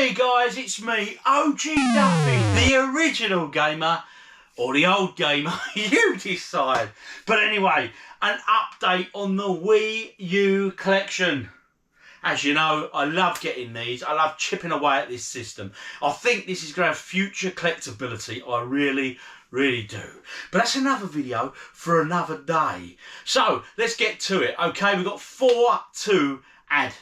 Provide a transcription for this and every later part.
Hey guys, it's me, OGDuffy, the original gamer, or the old gamer, you decide. But anyway, an update on the Wii U collection. As you know, I love getting these. I love chipping away at this system. I think this is going to have future collectability. I really do. But that's another video for another day. So, let's get to it. Okay, we've got 4 to add.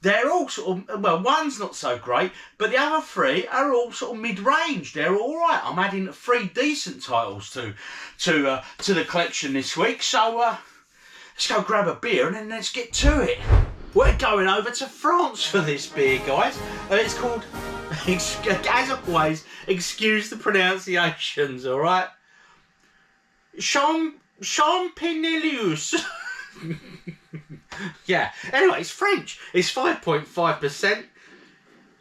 They're all sort of, well, one's not so great, but the other 3 are all sort of mid-range. They're all right. I'm adding 3 decent titles to the collection this week. So let's go grab a beer and then let's get to it. We're going over to France for this beer, guys. It's called, as always, excuse the pronunciations, all right? Champignons. Yeah, anyway, it's French. It's 5.5%.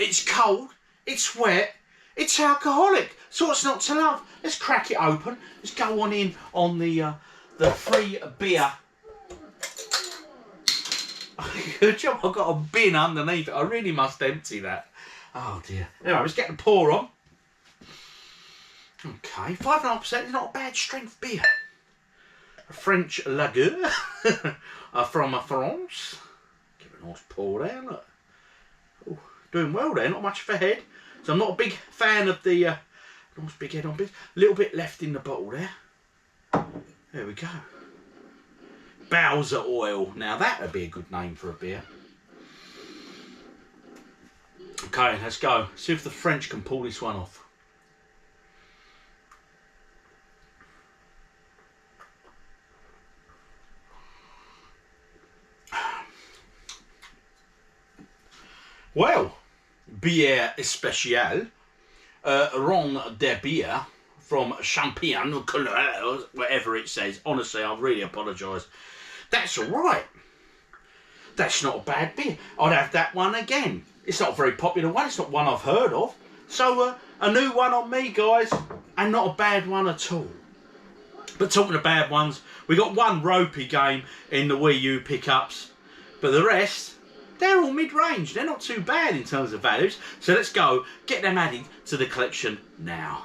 It's cold, it's wet, it's alcoholic. So what's not to love? Let's crack it open. Let's go on in on the free beer. Good job, I've got a bin underneath it. I really must empty that. Oh dear. Anyway, let's get the pour on. Okay, 5.5% is not a bad strength beer. A French lager from France. Give it a nice pour there, look. Ooh, doing well there, not much of a head. So I'm not a big fan of the nice big head on bits. A little bit left in the bottle there. There we go. Bowser oil. Now that would be a good name for a beer. Okay, let's go. See if the French can pull this one off. Well, bière spéciale, Ron de Bière from Champagne Couleur, whatever it says. Honestly, I really apologise. That's all right. That's not a bad beer. I'd have that one again. It's not a very popular one. It's not one I've heard of. So a new one on me, guys, and not a bad one at all. But talking of bad ones, we got one ropey game in the Wii U pickups, but the rest, they're all mid-range. They're not too bad in terms of values. So let's go get them added to the collection now.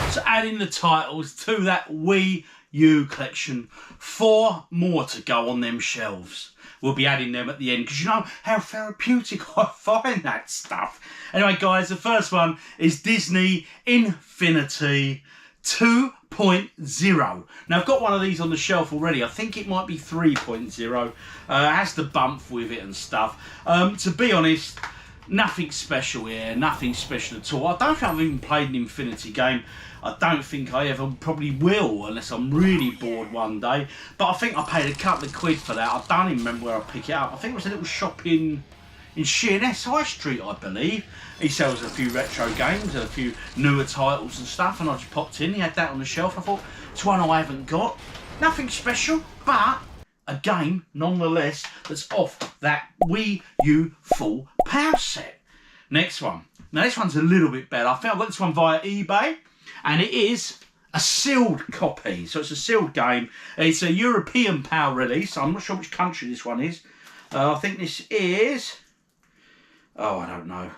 So adding the titles to that Wii U collection. 4 more to go on them shelves. We'll be adding them at the end because you know how therapeutic I find that stuff. Anyway, guys, the first one is Disney Infinity 2.0. Now, I've got one of these on the shelf already. I think it might be 3.0. Has the bump with it and stuff. To be honest, nothing special here. Nothing special at all. I don't think I've even played an Infinity game. I don't think I ever probably will unless I'm really bored one day. But I think I paid a couple of quid for that. I don't even remember where I picked it up. I think it was a little shop in Sheerness High Street, I believe. He sells a few retro games and a few newer titles and stuff, and I just popped in. He had that on the shelf. I thought, it's one I haven't got. Nothing special, but a game, nonetheless, that's off that Wii U full PAL set. Next one. Now, this one's a little bit better. I think I got this one via eBay, and it is a sealed copy. So it's a sealed game. It's a European PAL release. I'm not sure which country this one is. I think this is... oh, I don't know.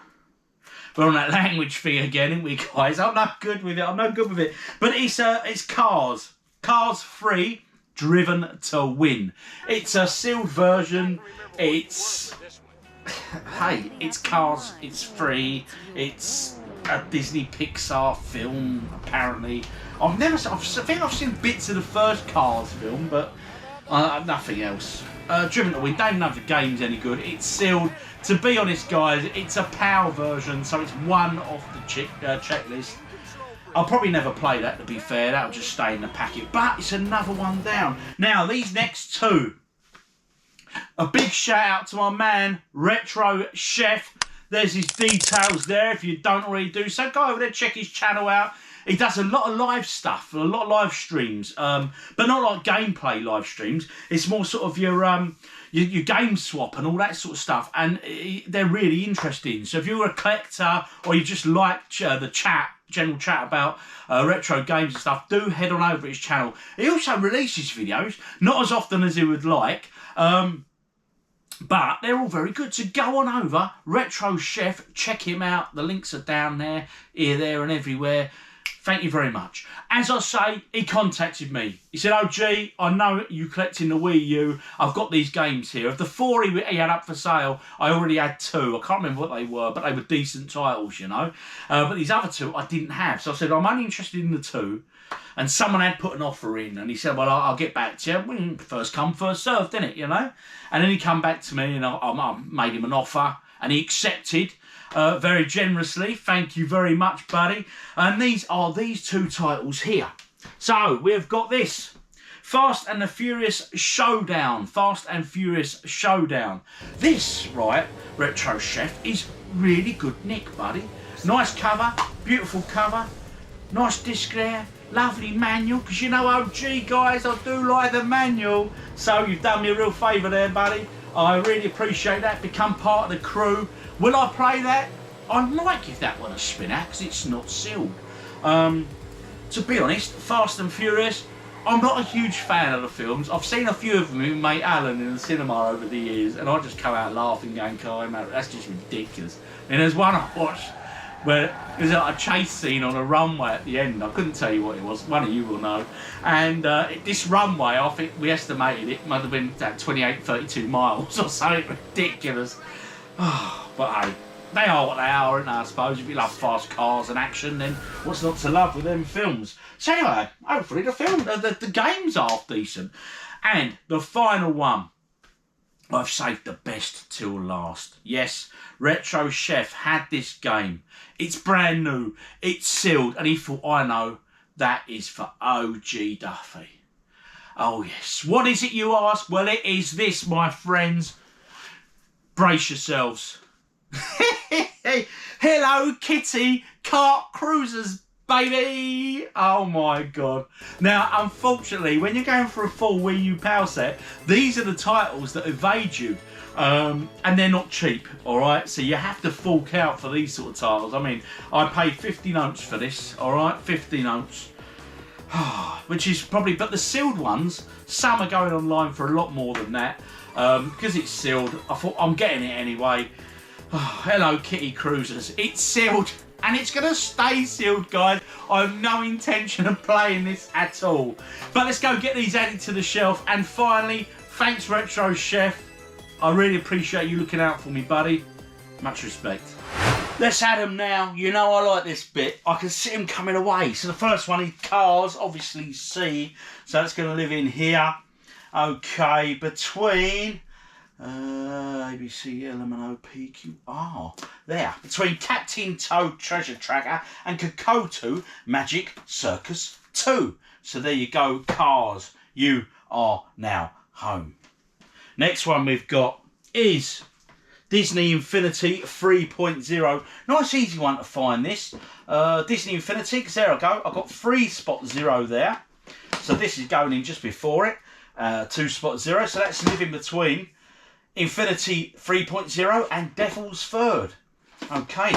We're on that language thing again, aren't we, guys? I'm not good with it. I'm no good with it. But it's Cars. Cars 3, Driven to Win. It's a sealed version. It's... hey, it's Cars. It's free. It's a Disney Pixar film, apparently. I think I've seen bits of the first Cars film, but nothing else. Driven to Win. Don't know if the game's any good. It's sealed. To be honest, guys, it's a PAL version, so it's one off the checklist. I'll probably never play that, to be fair. That'll just stay in the packet. But it's another one down. Now, these next 2. A big shout out to my man, Retro Chef. There's his details there if you don't already do so. Go over there, check his channel out. He does a lot of live stuff, a lot of live streams, but not like gameplay live streams. It's more sort of your game swap and all that sort of stuff, and they're really interesting. So if you're a collector or you just like the general chat about retro games and stuff, do head on over his channel. He also releases videos, not as often as he would like, But they're all very good. So go on over, Retro Chef, check him out. The links are down there, here, there and everywhere. Thank you very much. As I say, he contacted me. He said, "OG, I know you collecting the Wii U. I've got these games here. Of the 4 he had up for sale, I already had 2. I can't remember what they were, but they were decent titles, you know. But these other 2 I didn't have. So I said, I'm only interested in the 2. And someone had put an offer in, and he said, well, I'll get back to you. First come, first served, didn't it, you know? And then he come back to me, and I made him an offer, and he accepted very generously. Thank you very much, buddy. And these are these 2 titles here. So we've got this. Fast and the Furious Showdown. Fast and Furious Showdown. This, right, Retro Chef, is really good nick, buddy. Nice cover, beautiful cover. Nice disc there, lovely manual, because you know, OG guys, I do like the manual. So you've done me a real favour there, buddy. I really appreciate that. Become part of the crew. Will I play that? I might give that one a spin out, because it's not sealed. To be honest, Fast and Furious, I'm not a huge fan of the films. I've seen a few of them with mate Alan in the cinema over the years, and I just come out laughing, going, that's just ridiculous. And there's one I watched where there's a chase scene on a runway at the end. I couldn't tell you what it was. One of you will know. And this runway, I think we estimated it might have been 28, 32 miles or something ridiculous. Oh, but hey, they are what they are, aren't they, I suppose. If you love fast cars and action, then what's not to love with them films? So anyway, hopefully the game's half decent. And the final one, I've saved the best till last. Yes, Retro Chef had this game. It's brand new, it's sealed, and he thought, I know, that is for OGDuffy. Oh yes, what is it, you ask? Well, it is this, my friends. Brace yourselves. Hello Kitty Kart Cruisers, baby. Oh my god. Now unfortunately, when you're going for a full Wii U PAL set, these are the titles that evade you, and they're not cheap. All right, so you have to fork out for these sort of titles. I mean, I paid 50 notes for this. All right, 50 notes. Which is probably, but the sealed ones, some are going online for a lot more than that. Because it's sealed, I thought I'm getting it anyway. Hello Kitty Cruisers, it's sealed and it's going to stay sealed, guys. I have no intention of playing this at all. But let's go get these added to the shelf. And finally, thanks Retro Chef. I really appreciate you looking out for me, buddy. Much respect. Let's add them now. You know I like this bit. I can see them coming away. So the first one is cars, obviously C. So that's going to live in here. Okay, between A, B, C, L, M, N, O, P, Q, R. There. Between Captain Toad Treasure Tracker and Kokoto Magic Circus 2. So there you go, cars. You are now home. Next one we've got is Disney Infinity 3.0. Nice easy one to find this. Disney Infinity, because there I go. I've got 3 spot 0 there. So this is going in just before it. 2 spot 0. So that's living between Infinity 3.0 and Devil's Third. Okay.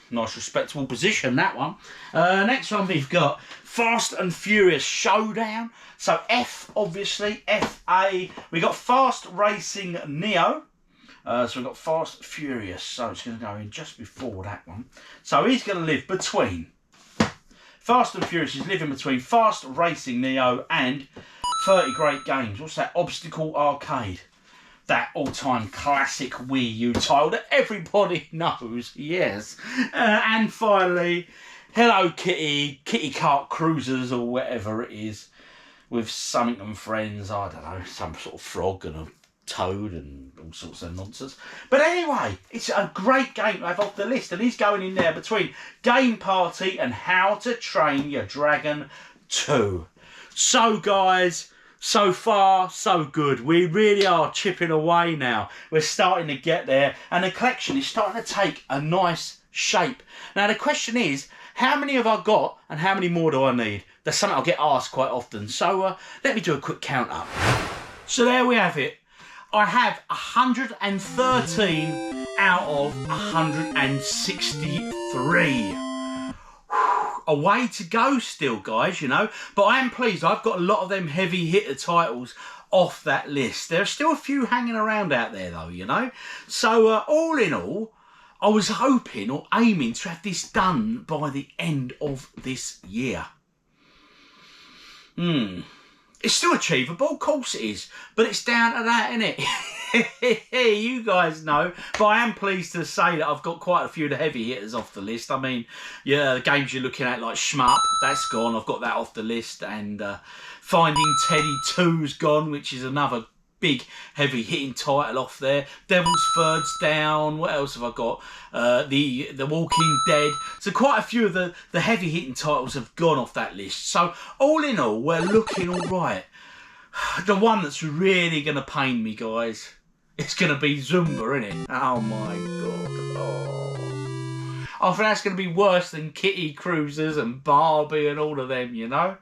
Nice respectable position, that one. Next one we've got Fast and Furious Showdown. So F, obviously. F-A. We got Fast Racing Neo. So we've got Fast Furious. So it's going to go in just before that one. So he's going to live between Fast and Furious is living between Fast Racing Neo and 30 Great Games. What's that? Obstacle Arcade. That all-time classic Wii U title that everybody knows. Yes. And finally, Hello Kitty, Kitty Kart Cruisers or whatever it is. With something and friends. I don't know. Some sort of frog and a toad and all sorts of nonsense. But anyway, it's a great game to have off the list. And he's going in there between Game Party and How to Train Your Dragon 2. So guys, so far so good. We really are chipping away now. We're starting to get there and the collection is starting to take a nice shape. Now the question is, how many have I got and how many more do I need? That's something I get asked quite often. So let me do a quick count up. So there we have it. I have 113 out of 163. A way to go still, guys, you know. But I am pleased. I've got a lot of them heavy hitter titles off that list. There are still a few hanging around out there though, you know. So all in all, I was hoping or aiming to have this done by the end of this year. It's still achievable, of course it is, but it's down to that, isn't it? You guys know, but I am pleased to say that I've got quite a few of the heavy hitters off the list. I mean, yeah, the games you're looking at like Shmup, that's gone. I've got that off the list, and Finding Teddy 2's gone, which is another big heavy hitting title off there. Devil's Third's down. What else have I got? The Walking Dead. So quite a few of the heavy hitting titles have gone off that list. So all in all, we're looking all right. The one that's really going to pain me, guys, it's going to be Zumba, isn't it? Oh my god. Oh. I think that's going to be worse than Kitty Cruisers and Barbie and all of them, you know.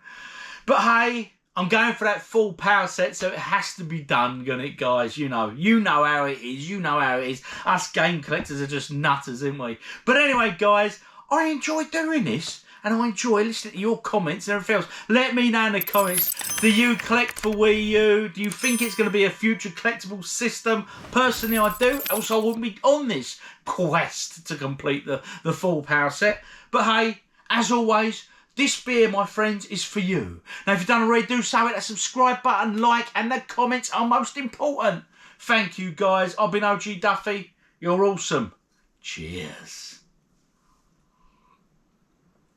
But hey, I'm going for that full power set, so it has to be done, gonna it, guys? You know how it is. You know how it is. Us game collectors are just nutters, aren't we? But anyway, guys, I enjoy doing this, and I enjoy listening to your comments and everything else. Let me know in the comments. Do you collect for Wii U? Do you think it's going to be a future collectible system? Personally, I do. Else I wouldn't be on this quest to complete the full power set. But hey, as always, this beer, my friends, is for you. Now, if you've done already, do so. Hit that subscribe button, like, and the comments are most important. Thank you, guys. I've been OGDuffy. You're awesome. Cheers.